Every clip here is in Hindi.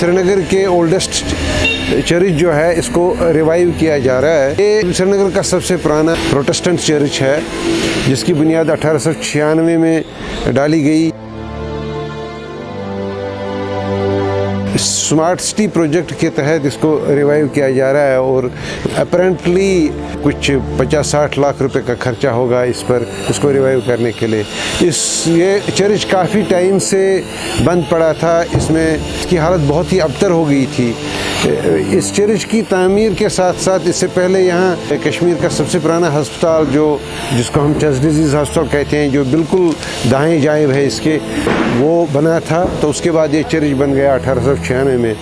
श्रीनगर के ओल्डेस्ट चर्च जो है इसको रिवाइव किया जा रहा है। ये श्रीनगर का सबसे पुराना प्रोटेस्टेंट चर्च है जिसकी बुनियाद 1896 में डाली गई। स्मार्ट सिटी प्रोजेक्ट के तहत इसको रिवाइव किया जा रहा है और अपेरेंटली कुछ 50-60 लाख रुपए का खर्चा होगा इस पर, इसको रिवाइव करने के लिए। ये चर्च काफ़ी टाइम से बंद पड़ा था, इसकी हालत बहुत ही अबतर हो गई थी। इस चर्च की तामीर के साथ साथ इससे पहले यहाँ कश्मीर का सबसे पुराना अस्पताल जिसको हम चेस्ट डिजीज़ अस्पताल कहते हैं, जो बिल्कुल दाएं जानिब है इसके, वो बना था। तो उसके बाद ये चर्च बन गया 1896 में।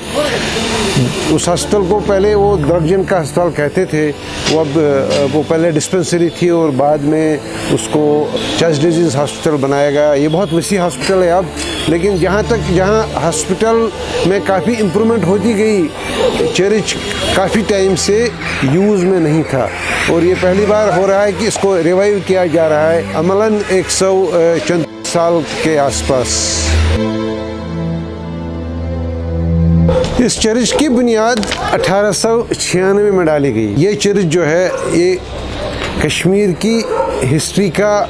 उस अस्पताल को पहले वो दर्जन का अस्पताल कहते थे, वो पहले डिस्पेंसरी थी और बाद में उसको चेस्ट डिजीज़ हॉस्पिटल बनाया गया। ये बहुत वसी हॉस्पिटल है अब, लेकिन जहाँ हॉस्पिटल में काफ़ी इम्प्रूवमेंट होती गई, चर्च काफ़ी टाइम से यूज़ में नहीं था और ये पहली बार हो रहा है कि इसको रिवाइव किया जा रहा है, अमलन 100 चंद साल के आसपास। इस चर्च की बुनियाद 1896 में डाली गई। ये चर्च जो है ये कश्मीर की हिस्ट्री का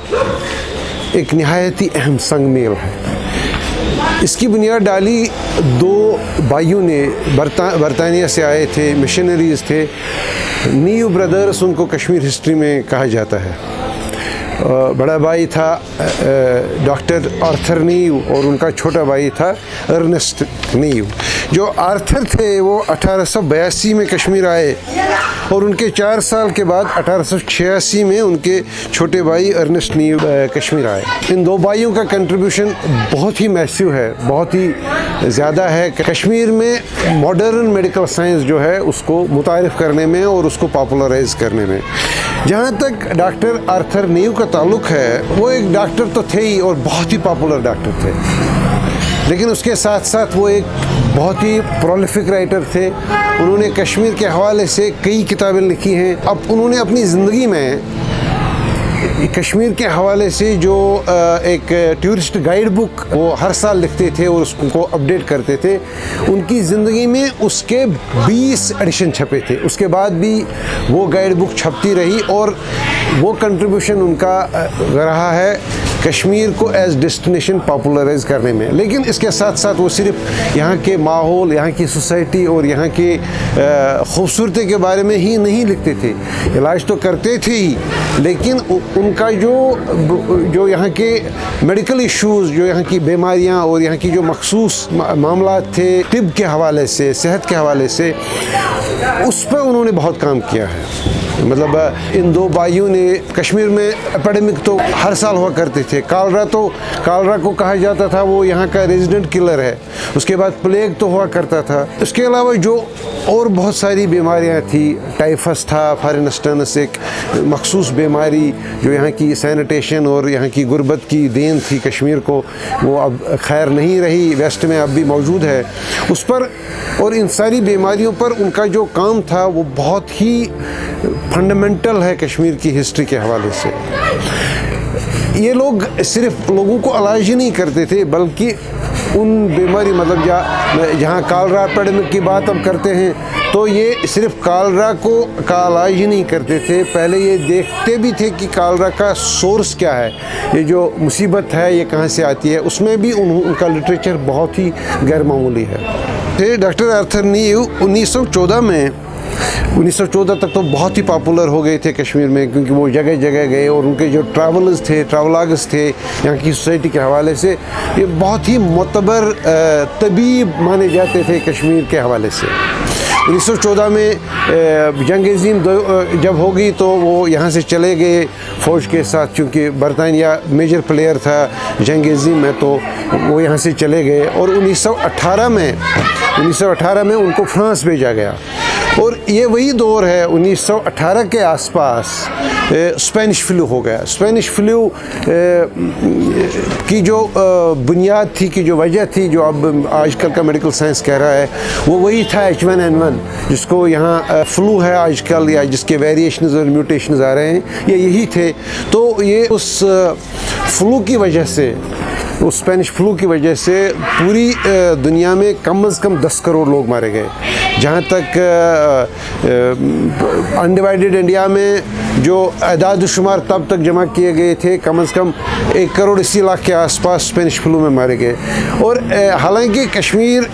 एक निहायती अहम संगमेल है। इसकी बुनियाद डाली दो भाइयों ने, बरतानिया से आए थे, मिशनरीज थे, नीव ब्रदर्स उनको कश्मीर हिस्ट्री में कहा जाता है। बड़ा भाई था डॉक्टर आर्थर नीव और उनका छोटा भाई था अर्नेस्ट नीव। जो आर्थर थे वो 1882 में कश्मीर आए और उनके 4 साल के बाद 1886 में उनके छोटे भाई अर्नेस्ट नीव कश्मीर आए। इन दो भाइयों का कंट्रीब्यूशन बहुत ही मैसिव है, बहुत ही ज़्यादा है कश्मीर में मॉडर्न मेडिकल साइंस जो है उसको मुतारिफ करने में और उसको पॉपुलराइज करने में। जहाँ तक डॉक्टर आर्थर नीव का ताल्लुक़ है, वो एक डॉक्टर तो थे ही और बहुत ही पॉपुलर डॉक्टर थे, लेकिन उसके साथ साथ वो एक बहुत ही प्रोलिफिक राइटर थे। उन्होंने कश्मीर के हवाले से कई किताबें लिखी हैं। अब उन्होंने अपनी ज़िंदगी में कश्मीर के हवाले से जो एक टूरिस्ट गाइड बुक वो हर साल लिखते थे और उसको अपडेट करते थे, उनकी ज़िंदगी में उसके 20 एडिशन छपे थे। उसके बाद भी वो गाइड बुक छपती रही और वो कंट्रीब्यूशन उनका रहा है कश्मीर को एज डेस्टिनेशन पॉपुलराइज करने में। लेकिन इसके साथ साथ वो सिर्फ यहाँ के माहौल, यहाँ की सोसाइटी और यहाँ के खूबसूरती के बारे में ही नहीं लिखते थे, इलाज तो करते थे ही, लेकिन उनका जो यहाँ के मेडिकल इश्यूज़, जो यहाँ की बीमारियाँ और यहाँ की जो मखसूस मामला थे तिब के हवाले से, सेहत के हवाले से, उस पर उन्होंने बहुत काम किया है। मतलब इन दो भाइयों ने कश्मीर में एपिडेमिक तो हर साल हुआ करते थे। कालरा को कहा जाता था वो यहाँ का रेजिडेंट किलर है। उसके बाद प्लेग तो हुआ करता था। उसके अलावा जो और बहुत सारी बीमारियाँ थी, टाइफस था, फॉरेनस्टर्नस एक मखसूस बीमारी जो यहाँ की सैनिटेशन और यहाँ की गुर्बत की देन थी कश्मीर को, वो अब खैर नहीं रही, वेस्ट में अब भी मौजूद है उस पर। और इन सारी बीमारियों पर उनका जो काम था वो बहुत ही फंडामेंटल है कश्मीर की हिस्ट्री के हवाले से। ये लोग सिर्फ लोगों को इलाज ही नहीं करते थे, बल्कि उन बीमारी मतलब जहाँ कालरा एपिडेमिक की बात अब करते हैं, तो ये सिर्फ कालरा का इलाज ही नहीं करते थे, पहले ये देखते भी थे कि कालरा का सोर्स क्या है, ये जो मुसीबत है ये कहाँ से आती है। उसमें भी उनका लिटरेचर बहुत ही गैर मामूली है। डॉक्टर आर्थर नीव 1914 तक तो बहुत ही पॉपुलर हो गए थे कश्मीर में, क्योंकि वो जगह जगह गए और उनके जो ट्रैवलर्स थे यहाँ की सोसाइटी के हवाले से, ये बहुत ही मोतबर तबीब माने जाते थे कश्मीर के हवाले से। 1914 में जंग अज़ीम जब होगी तो वो यहाँ से चले गए फ़ौज के साथ, क्योंकि बरतानिया मेजर प्लेयर था जंग अज़ीम में, तो वो यहाँ से चले गए। और 1918 में उनको फ्रांस भेजा गया। और ये वही दौर है 1918 के आसपास स्पेनिश फ्लू हो गया। स्पेनिश फ्लू की जो बुनियाद थी, की जो वजह थी, जो अब आजकल का मेडिकल साइंस कह रहा है, वो वही था H1N1, जिसको यहाँ फ्लू है आजकल, या जिसके वेरिएशंस और म्यूटेशंस आ रहे हैं, ये यही थे। तो ये उस फ्लू की वजह से उस स्पेनिश फ्लू की वजह से पूरी दुनिया में कम से कम 10 करोड़ लोग मारे गए। जहाँ तक अनडिवाइडेड इंडिया में जो अदाद शुमार तब तक जमा किए गए थे, कम से कम 1 करोड़ 80 लाख के आसपास स्पेनिश फ्लू में मारे गए। और हालांकि कश्मीर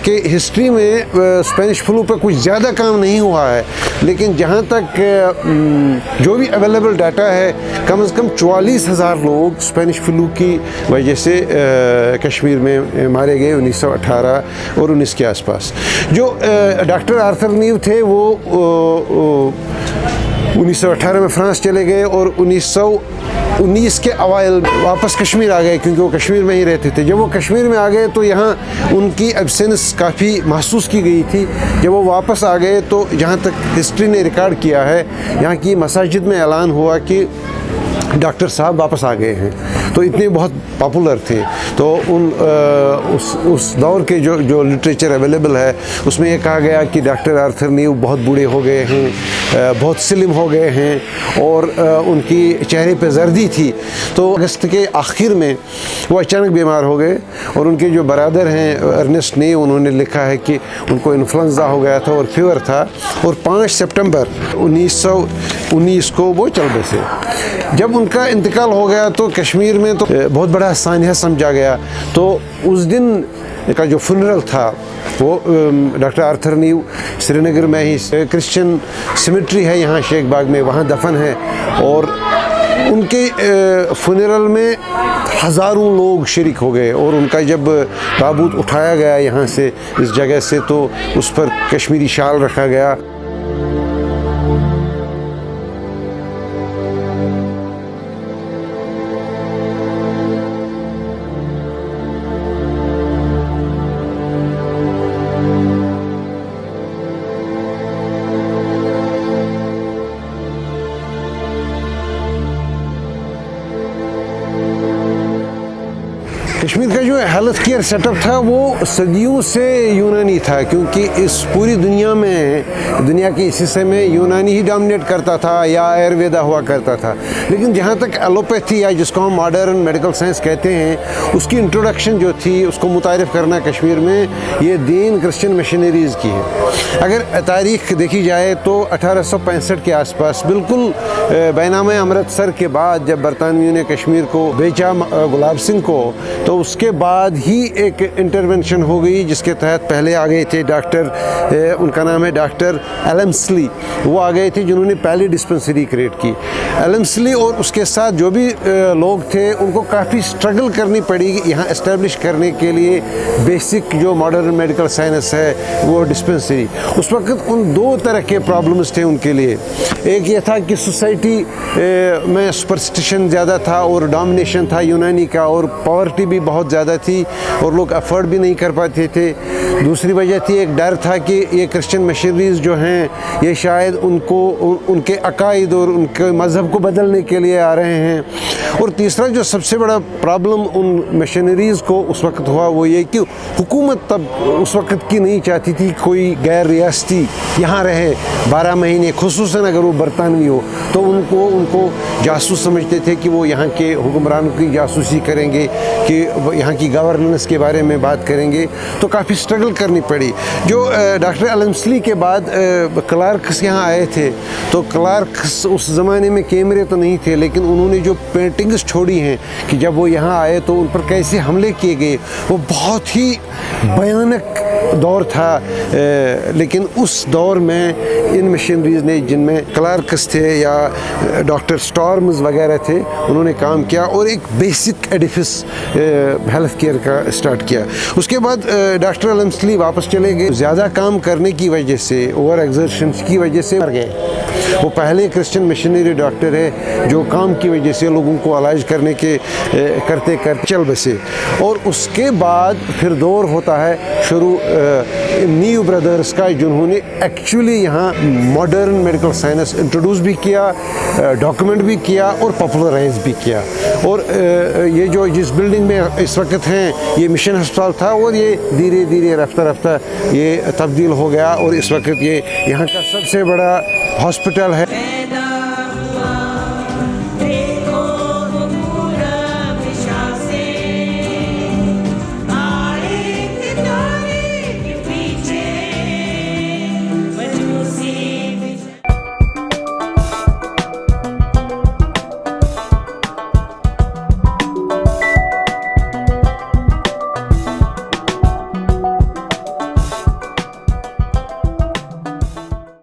के हिस्ट्री में स्पेनिश फ्लू पर कुछ ज़्यादा काम नहीं हुआ है, लेकिन जहाँ तक जो भी अवेलेबल डाटा है, कम से कम 44,000 लोग स्पेनिश फ्लू की वजह से कश्मीर में मारे गए 1918 और 19 के आसपास। जो डॉक्टर आर्थर नीव थे वो 1918 में फ्रांस चले गए और 1919 के अवाइल वापस कश्मीर आ गए, क्योंकि वो कश्मीर में ही रहते थे। जब वो कश्मीर में आ गए तो यहाँ उनकी एब्सेंस काफ़ी महसूस की गई थी। जब वो वापस आ गए तो जहाँ तक हिस्ट्री ने रिकॉर्ड किया है, यहाँ की मसाजिद में ऐलान हुआ कि डॉक्टर साहब वापस आ गए हैं। तो इतने बहुत पॉपुलर थे। तो उस दौर के जो लिटरेचर अवेलेबल है उसमें ये कहा गया कि डॉक्टर आर्थर नीव बहुत बूढ़े हो गए हैं, बहुत स्लिम हो गए हैं और उनकी चेहरे पे जर्दी थी। तो अगस्त के आखिर में वो अचानक बीमार हो गए और उनके जो बरादर हैं अर्नेस्ट नीव, उन्होंने लिखा है कि उनको इन्फ्लुएंजा हो गया था और फीवर था और 5 सितंबर 1919 को वो चल बसे। जब उनका इंतकाल हो गया तो कश्मीर में तो बहुत बड़ा सानिया समझा गया। तो उस दिन का जो फ्यूनरल था वो डॉक्टर आर्थर नीव श्रीनगर में ही क्रिश्चियन सिमेट्री है यहाँ शेख बाग में, वहाँ दफन है। और उनके फ्यूनरल में हज़ारों लोग शरीक हो गए और उनका जब ताबूत उठाया गया यहाँ से, इस जगह से, तो उस पर कश्मीरी शाल रखा गया। कश्मीर का जो हेल्थ केयर सेटअप था वो सदियों से यूनानी था, क्योंकि इस पूरी दुनिया में, दुनिया के इस हिस्से में यूनानी ही डोमिनेट करता था या आयुर्वेदा हुआ करता था। लेकिन जहाँ तक एलोपैथी या जिसको हम मॉडर्न मेडिकल साइंस कहते हैं, उसकी इंट्रोडक्शन जो थी उसको मुतारिफ करना कश्मीर में ये दीन क्रिश्चियन मिशनरीज़ की है। अगर तारीख़ देखी जाए तो 1865 के आसपास, बिल्कुल बैनामे अमृतसर के बाद, जब बरतानियों ने कश्मीर को बेचा गुलाब सिंह को, तो उसके बाद ही एक इंटरवेंशन हो गई जिसके तहत पहले आ गए थे डॉक्टर, उनका नाम है डॉक्टर एलम्सली। वो आ गए थे जिन्होंने पहली डिस्पेंसरी क्रिएट की। एलम्सली और उसके साथ जो भी लोग थे उनको काफ़ी स्ट्रगल करनी पड़ी यहाँ इस्टेब्लिश करने के लिए बेसिक जो मॉडर्न मेडिकल साइंस है वो डिस्पेंसरी। उस वक्त उन 2 तरह के प्रॉब्लम्स थे उनके लिए। एक ये था कि सोसाइटी में सुपरस्टिशन ज़्यादा था और डोमिनेशन था यूनानी का, और पॉवर्टी भी बहुत ज़्यादा थी और लोग अफोर्ड भी नहीं कर पाते थे। दूसरी वजह थी, एक डर था कि ये क्रिश्चियन मिशनरीज़ जो हैं ये शायद उनके अकायद और उनके मज़हब को बदलने के लिए आ रहे हैं। और तीसरा जो सबसे बड़ा प्रॉब्लम उन मिशनरीज़ को उस वक्त हुआ वो ये कि हुकूमत तब उस वक्त की नहीं चाहती थी कोई गैर रियासती यहाँ रहे 12 महीने, खुसूसन अगर वो बरतानवी हो। तो उनको जासूस समझते थे कि वो यहाँ के हुक्मरानों की जासूसी करेंगे, कि यहाँ की गवर्नेंस के बारे में बात करेंगे। तो काफ़ी स्ट्रगल करनी पड़ी। जो डॉक्टर एलम्सली के बाद क्लार्क्स यहाँ आए थे, तो क्लार्क्स उस ज़माने में कैमरे तो नहीं थे, लेकिन उन्होंने जो पेंटिंग्स छोड़ी हैं कि जब वो यहाँ आए तो उन पर कैसे हमले किए गए, वो बहुत ही भयानक दौर था। लेकिन उस दौर में इन मशीनरीज़ ने, जिनमें क्लार्क्स थे या डॉक्टर स्टॉर्म्स वगैरह थे, उन्होंने काम किया और एक बेसिक एडिफिस हेल्थ केयर का स्टार्ट किया। उसके बाद डॉक्टर एलम्सली वापस चले गए। ज़्यादा काम करने की वजह से, ओवर एक्सर्शन की वजह से मर गए। वो पहले क्रिश्चियन मिशनरी डॉक्टर है जो काम की वजह से लोगों को इलाज करने के करते चल बसे। और उसके बाद फिर दौर होता है शुरू नीव ब्रदर्स का, जिन्होंने एक्चुअली यहाँ मॉडर्न मेडिकल साइंस इंट्रोड्यूस भी किया, डॉक्यूमेंट भी किया और पॉपुलराइज भी किया। और ये जो जिस बिल्डिंग में इस वक्त हैं ये मिशन अस्पताल था, और ये धीरे धीरे रफ्ता रफ्ता ये तब्दील हो गया और इस वक्त ये यहाँ का सबसे बड़ा हॉस्पिटल है।